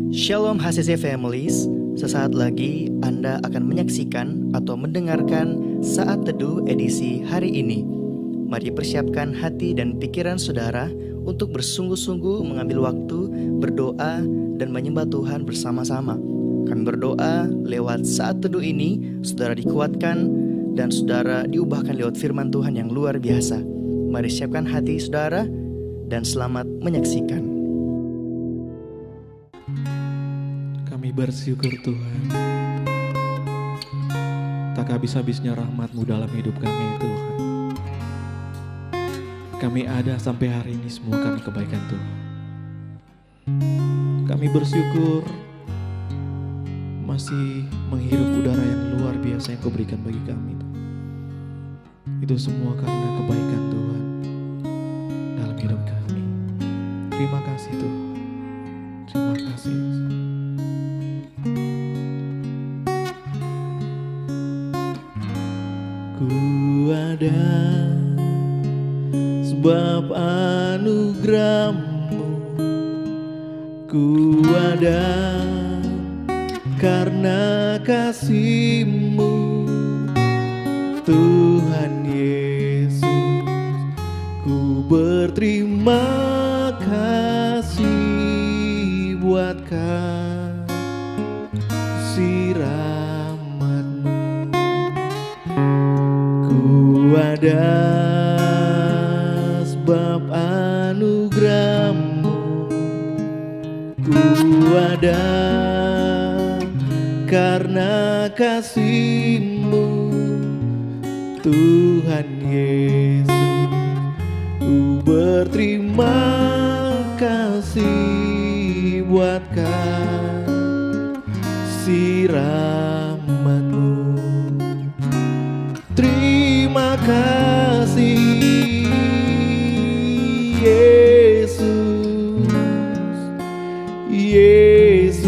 Shalom HCC Families, sesaat lagi Anda akan menyaksikan atau mendengarkan Saat Teduh edisi hari ini. Mari persiapkan hati dan pikiran saudara untuk bersungguh-sungguh mengambil waktu, berdoa, dan menyembah Tuhan bersama-sama. Kami berdoa lewat Saat Teduh ini, saudara dikuatkan dan saudara diubahkan lewat firman Tuhan yang luar biasa. Mari siapkan hati saudara dan selamat menyaksikan. Kami bersyukur Tuhan, tak habis-habisnya rahmat-Mu dalam hidup kami Tuhan. Kami ada sampai hari ini semua karena kebaikan Tuhan. Kami bersyukur masih menghirup udara yang luar biasa yang Kau berikan bagi kami Tuhan. Itu semua karena kebaikan Tuhan dalam hidup kami. Terima kasih Tuhan. Terima kasih. Ku ada sebab anugerah-Mu, ku ada karena kasih-Mu, Tuhan Yesus. Ku berterima kasih buat kasih rahmat-Mu. Ku ada sebab anugerah-Mu, ku ada karena kasih-Mu, Tuhan Yesus. Ku berterima kasih buat kasih rahmat-Mu. Terima kasih Yesus, Yesus.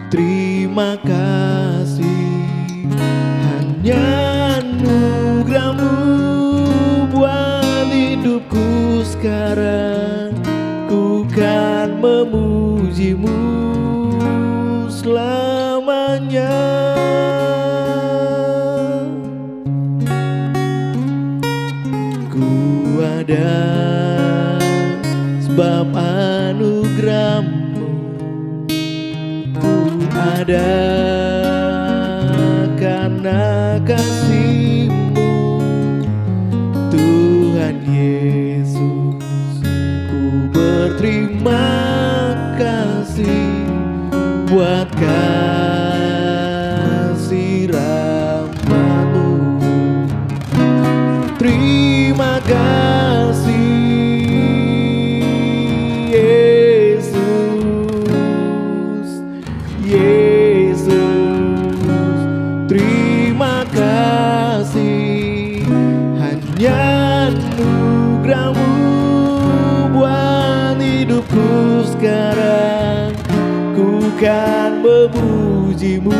Terima kasih, hanya anugerah-Mu buat hidupku sekarang. Ku kan memuji-Mu selamanya. Ada sebab anugerah-Mu, ku ada karena kasih-Mu, Tuhan Yesus. Ku berterima kasih buat kasih rahmat-Mu. Terima kasih Yesus, Yesus. Terima kasih, hanya anugerah-Mu buat hidupku sekarang. Ku kan memuji-Mu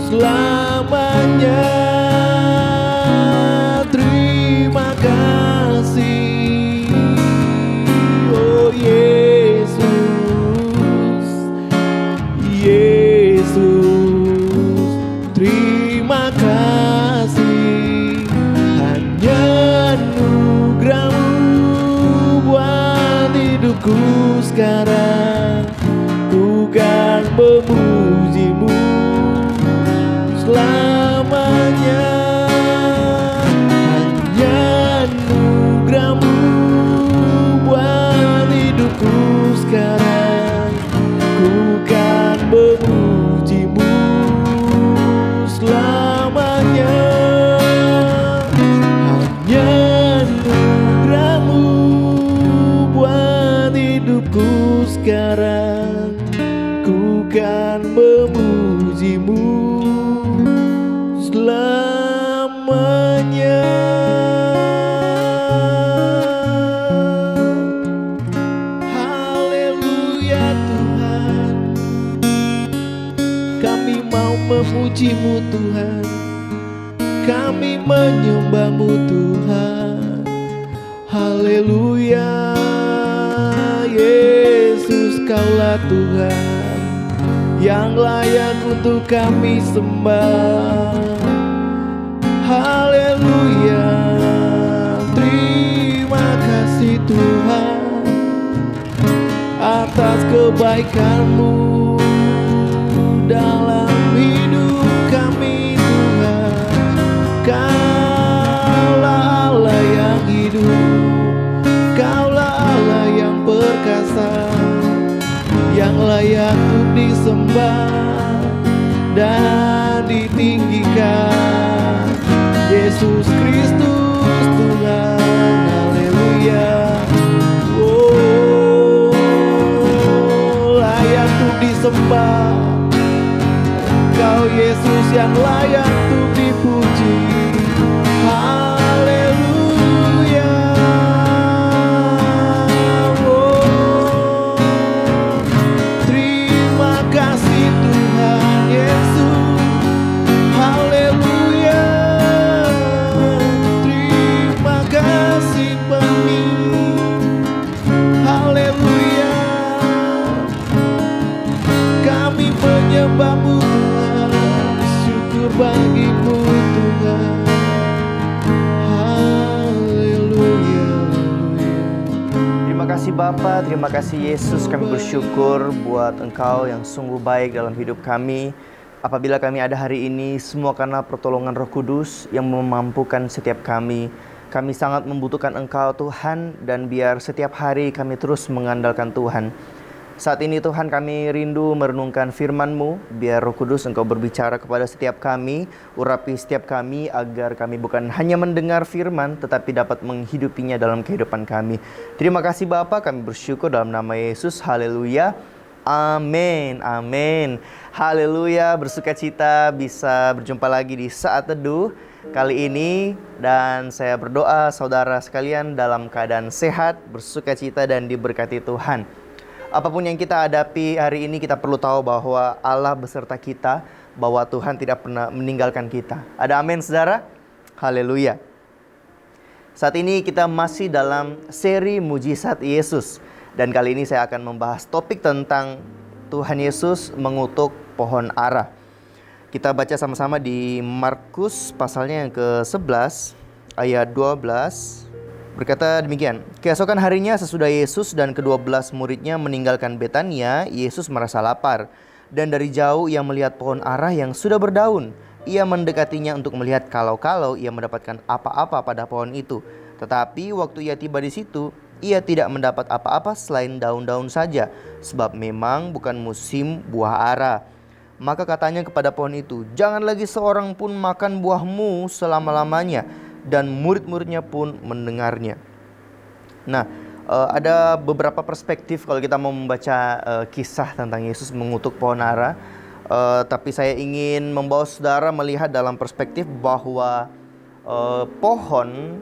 selamanya. Terima kasih, oh Yesus, Yesus. Terima kasih, hanya anugerah-Mu buat hidupku sekarang. Ku kan memuji-Mu selamanya. Sekarang ku kan memuji-Mu selamanya. Hanya anugerah-Mu buat hidupku sekarang. Ku kan memuji-Mu selamanya. Memuji-Mu Tuhan, kami menyembah-Mu Tuhan. Haleluya, Yesus Engkaulah Tuhan yang layak untuk kami sembah. Haleluya. Terima kasih Tuhan atas kebaikan-Mu dalam hidup kami Tuhan. Kaulah Allah yang hidup, Kaulah Allah yang perkasa, yang layak untuk disembah dan ditinggikan. Yesus Kristus Tuhan, haleluya. Oh, layak untuk disembah. Kau Yesus yang layak untuk dipuji. Haleluya. Oh, terima kasih Tuhan Yesus. Haleluya. Terima kasih kami. Haleluya. Kami menyembah-Mu Tuhan, syukur bagi-Mu Tuhan. Haleluya. Terima kasih Bapa, terima kasih Yesus. Kami bersyukur buat Engkau yang sungguh baik dalam hidup kami. Apabila kami ada hari ini, semua karena pertolongan Roh Kudus yang memampukan setiap kami. Kami sangat membutuhkan Engkau Tuhan, dan biar setiap hari kami terus mengandalkan Tuhan. Saat ini Tuhan, kami rindu merenungkan firman-Mu. Biar Roh Kudus Engkau berbicara kepada setiap kami, urapi setiap kami, agar kami bukan hanya mendengar firman, tetapi dapat menghidupinya dalam kehidupan kami. Terima kasih Bapa, kami bersyukur dalam nama Yesus. Haleluya. Amin, amin. Haleluya, bersuka cita bisa berjumpa lagi di Saat Teduh kali ini. Dan saya berdoa saudara sekalian dalam keadaan sehat, bersuka cita, dan diberkati Tuhan. Apapun yang kita hadapi hari ini, kita perlu tahu bahwa Allah beserta kita, bahwa Tuhan tidak pernah meninggalkan kita. Ada amin saudara? Haleluya. Saat ini kita masih dalam seri Mujizat Yesus. Dan kali ini saya akan membahas topik tentang Tuhan Yesus mengutuk pohon ara. Kita baca sama-sama di Markus pasalnya yang ke-11 ayat 12. Berkata demikian, keesokan harinya sesudah Yesus dan ke-12 muridnya meninggalkan Betania, Yesus merasa lapar. Dan dari jauh ia melihat pohon ara yang sudah berdaun. Ia mendekatinya untuk melihat kalau-kalau ia mendapatkan apa-apa pada pohon itu. Tetapi waktu ia tiba di situ, ia tidak mendapat apa-apa selain daun-daun saja, sebab memang bukan musim buah ara. Maka katanya kepada pohon itu, jangan lagi seorang pun makan buahmu selama-lamanya. Dan murid-muridnya pun mendengarnya. Nah, ada beberapa perspektif kalau kita mau membaca kisah tentang Yesus mengutuk pohon ara. Tapi saya ingin membawa saudara melihat dalam perspektif bahwa pohon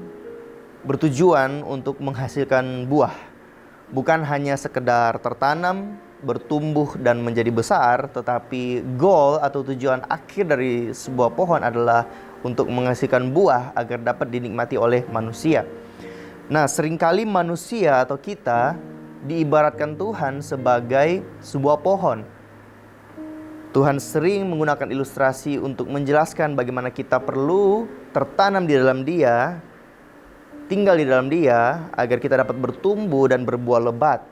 bertujuan untuk menghasilkan buah. Bukan hanya sekedar tertanam, bertumbuh dan menjadi besar, tetapi goal atau tujuan akhir dari sebuah pohon adalah untuk menghasilkan buah agar dapat dinikmati oleh manusia. Nah, seringkali manusia atau kita diibaratkan Tuhan sebagai sebuah pohon. Tuhan sering menggunakan ilustrasi untuk menjelaskan bagaimana kita perlu tertanam di dalam Dia, tinggal di dalam Dia, agar kita dapat bertumbuh dan berbuah lebat.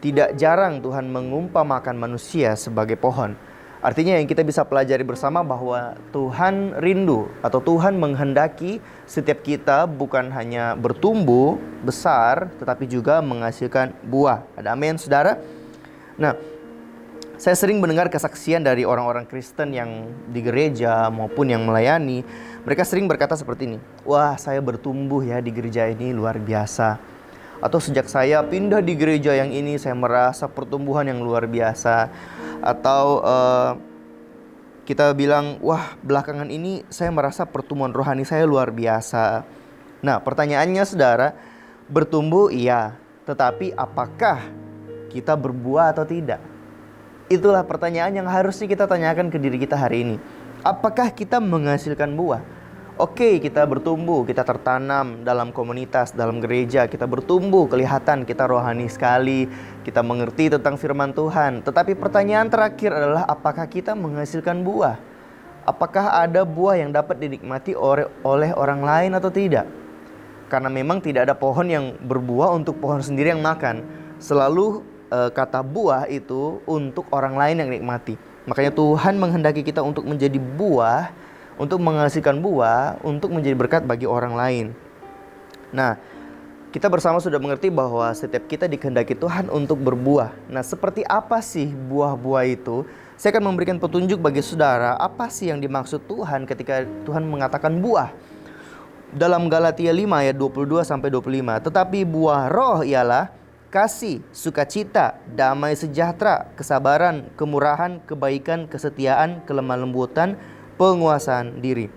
Tidak jarang Tuhan mengumpamakan manusia sebagai pohon. Artinya yang kita bisa pelajari bersama bahwa Tuhan rindu atau Tuhan menghendaki setiap kita bukan hanya bertumbuh besar, tetapi juga menghasilkan buah. Ada amin saudara? Nah, saya sering mendengar kesaksian dari orang-orang Kristen yang di gereja maupun yang melayani. Mereka sering berkata seperti ini, wah saya bertumbuh ya di gereja ini luar biasa. Atau sejak saya pindah di gereja yang ini saya merasa pertumbuhan yang luar biasa. Atau kita bilang, wah belakangan ini saya merasa pertumbuhan rohani saya luar biasa. Nah pertanyaannya saudara, bertumbuh iya, tetapi apakah kita berbuah atau tidak? Itulah pertanyaan yang harusnya kita tanyakan ke diri kita hari ini. Apakah kita menghasilkan buah? Oke, kita bertumbuh, kita tertanam dalam komunitas, dalam gereja, kita bertumbuh, kelihatan kita rohani sekali, kita mengerti tentang firman Tuhan. Tetapi pertanyaan terakhir adalah apakah kita menghasilkan buah? Apakah ada buah yang dapat dinikmati oleh orang lain atau tidak? Karena memang tidak ada pohon yang berbuah untuk pohon sendiri yang makan. Selalu kata buah itu untuk orang lain yang nikmati. Makanya Tuhan menghendaki kita untuk menjadi buah, untuk menghasilkan buah, untuk menjadi berkat bagi orang lain. Nah, kita bersama sudah mengerti bahwa setiap kita dikehendaki Tuhan untuk berbuah. Nah, seperti apa sih buah-buah itu? Saya akan memberikan petunjuk bagi saudara, apa sih yang dimaksud Tuhan ketika Tuhan mengatakan buah. Dalam Galatia 5 ayat 22-25, tetapi buah roh ialah kasih, sukacita, damai sejahtera, kesabaran, kemurahan, kebaikan, kesetiaan, kelemah lembutan, penguasaan diri.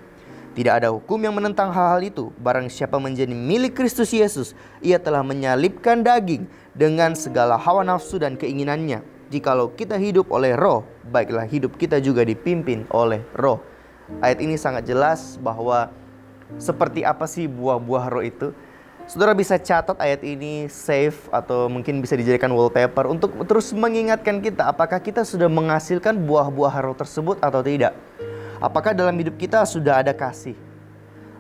Tidak ada hukum yang menentang hal-hal itu. Barang siapa menjadi milik Kristus Yesus, ia telah menyalibkan daging dengan segala hawa nafsu dan keinginannya. Jikalau kita hidup oleh roh, baiklah hidup kita juga dipimpin oleh roh. Ayat ini sangat jelas bahwa seperti apa sih buah-buah roh itu. Saudara bisa catat ayat ini, save, atau mungkin bisa dijadikan wallpaper untuk terus mengingatkan kita apakah kita sudah menghasilkan buah-buah roh tersebut atau tidak. Apakah dalam hidup kita sudah ada kasih?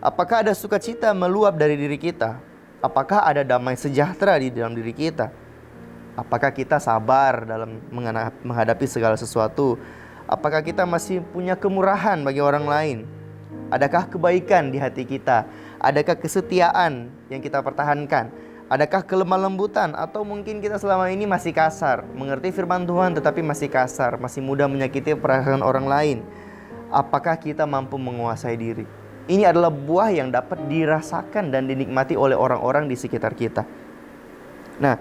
Apakah ada sukacita meluap dari diri kita? Apakah ada damai sejahtera di dalam diri kita? Apakah kita sabar dalam menghadapi segala sesuatu? Apakah kita masih punya kemurahan bagi orang lain? Adakah kebaikan di hati kita? Adakah kesetiaan yang kita pertahankan? Adakah kelemah lembutan? Atau mungkin kita selama ini masih kasar, mengerti firman Tuhan tetapi masih kasar, masih mudah menyakiti perasaan orang lain? Apakah kita mampu menguasai diri? Ini adalah buah yang dapat dirasakan dan dinikmati oleh orang-orang di sekitar kita. Nah,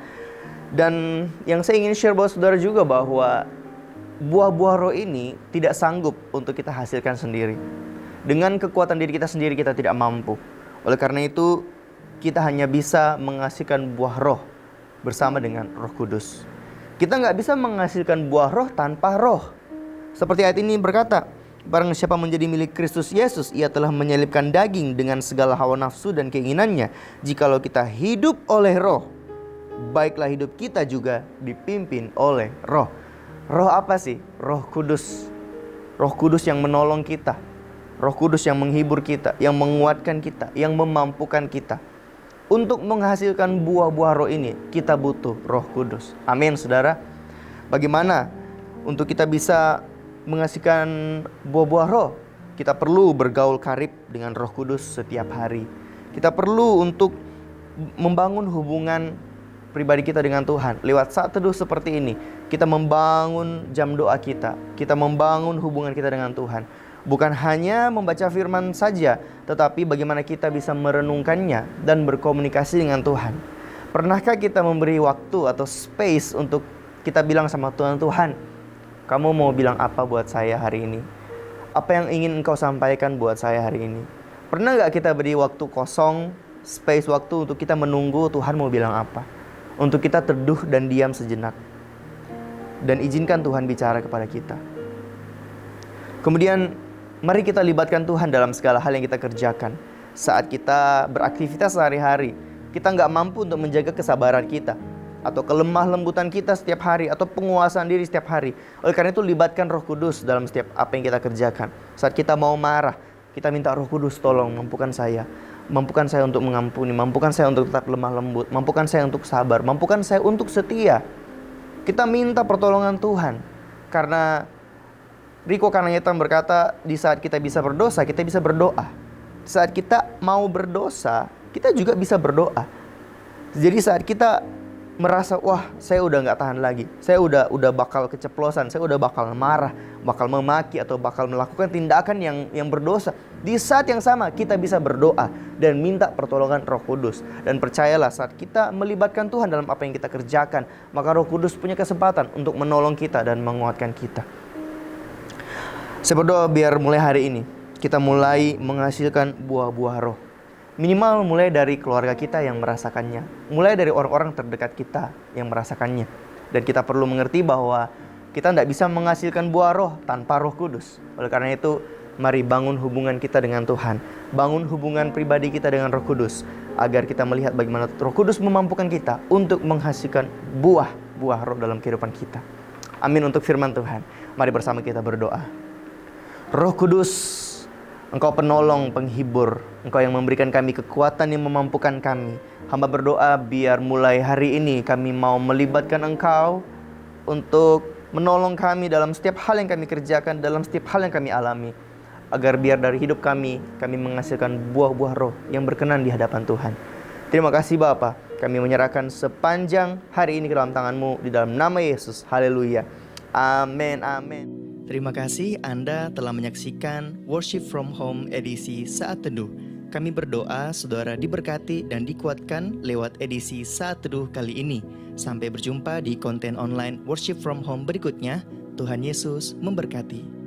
dan yang saya ingin share buat saudara juga bahwa buah-buah roh ini tidak sanggup untuk kita hasilkan sendiri. Dengan kekuatan diri kita sendiri kita tidak mampu. Oleh karena itu, kita hanya bisa menghasilkan buah roh bersama dengan Roh Kudus. Kita nggak bisa menghasilkan buah roh tanpa roh. Seperti ayat ini berkata, barang siapa menjadi milik Kristus Yesus, ia telah menyalibkan daging dengan segala hawa nafsu dan keinginannya. Jikalau kita hidup oleh roh, baiklah hidup kita juga dipimpin oleh roh. Roh apa sih? Roh Kudus. Roh Kudus yang menolong kita. Roh Kudus yang menghibur kita, yang menguatkan kita, yang memampukan kita. Untuk menghasilkan buah-buah roh ini, kita butuh Roh Kudus. Amin, saudara. Bagaimana untuk kita bisa menghasilkan buah-buah roh? Kita perlu bergaul karib dengan Roh Kudus setiap hari. Kita perlu untuk membangun hubungan pribadi kita dengan Tuhan. Lewat saat teduh seperti ini, kita membangun jam doa kita. Kita membangun hubungan kita dengan Tuhan. Bukan hanya membaca firman saja, tetapi bagaimana kita bisa merenungkannya dan berkomunikasi dengan Tuhan. Pernahkah kita memberi waktu atau space untuk kita bilang sama Tuhan, Tuhan, kamu mau bilang apa buat saya hari ini? Apa yang ingin Engkau sampaikan buat saya hari ini? Pernah gak kita beri waktu kosong, space waktu untuk kita menunggu Tuhan mau bilang apa? Untuk kita teduh dan diam sejenak. Dan izinkan Tuhan bicara kepada kita. Kemudian, mari kita libatkan Tuhan dalam segala hal yang kita kerjakan. Saat kita beraktivitas sehari-hari, kita gak mampu untuk menjaga kesabaran kita, atau kelemah lembutan kita setiap hari, atau penguasaan diri setiap hari. Oleh karena itu libatkan Roh Kudus dalam setiap apa yang kita kerjakan. Saat kita mau marah, kita minta Roh Kudus, tolong mampukan saya. Mampukan saya untuk mengampuni, mampukan saya untuk tetap lemah lembut, mampukan saya untuk sabar, mampukan saya untuk setia. Kita minta pertolongan Tuhan. Karena Riko Karnayatan berkata, di saat kita bisa berdosa, kita bisa berdoa. Saat kita mau berdosa, kita juga bisa berdoa. Jadi saat kita merasa, wah saya udah gak tahan lagi, saya udah bakal keceplosan, saya udah bakal marah, bakal memaki atau bakal melakukan tindakan yang berdosa, di saat yang sama kita bisa berdoa dan minta pertolongan Roh Kudus. Dan percayalah, saat kita melibatkan Tuhan dalam apa yang kita kerjakan, maka Roh Kudus punya kesempatan untuk menolong kita dan menguatkan kita. Saya berdoa biar mulai hari ini kita mulai menghasilkan buah-buah roh. Minimal mulai dari keluarga kita yang merasakannya, mulai dari orang-orang terdekat kita yang merasakannya. Dan kita perlu mengerti bahwa kita tidak bisa menghasilkan buah roh tanpa Roh Kudus. Oleh karena itu, Mari bangun hubungan kita dengan Tuhan, bangun hubungan pribadi kita dengan Roh Kudus, agar kita melihat bagaimana Roh Kudus memampukan kita untuk menghasilkan buah roh dalam kehidupan kita. Amin untuk firman Tuhan. Mari bersama kita berdoa. Roh Kudus, Engkau penolong, penghibur, Engkau yang memberikan kami kekuatan yang memampukan kami. Hamba berdoa biar mulai hari ini kami mau melibatkan Engkau untuk menolong kami dalam setiap hal yang kami kerjakan, dalam setiap hal yang kami alami. Agar biar dari hidup kami menghasilkan buah-buah roh yang berkenan di hadapan Tuhan. Terima kasih Bapa, kami menyerahkan sepanjang hari ini ke dalam tangan-Mu, di dalam nama Yesus. Haleluya. Amin, amin. Terima kasih Anda telah menyaksikan Worship from Home edisi Saat Teduh. Kami berdoa saudara diberkati dan dikuatkan lewat edisi Saat Teduh kali ini. Sampai berjumpa di konten online Worship from Home berikutnya. Tuhan Yesus memberkati.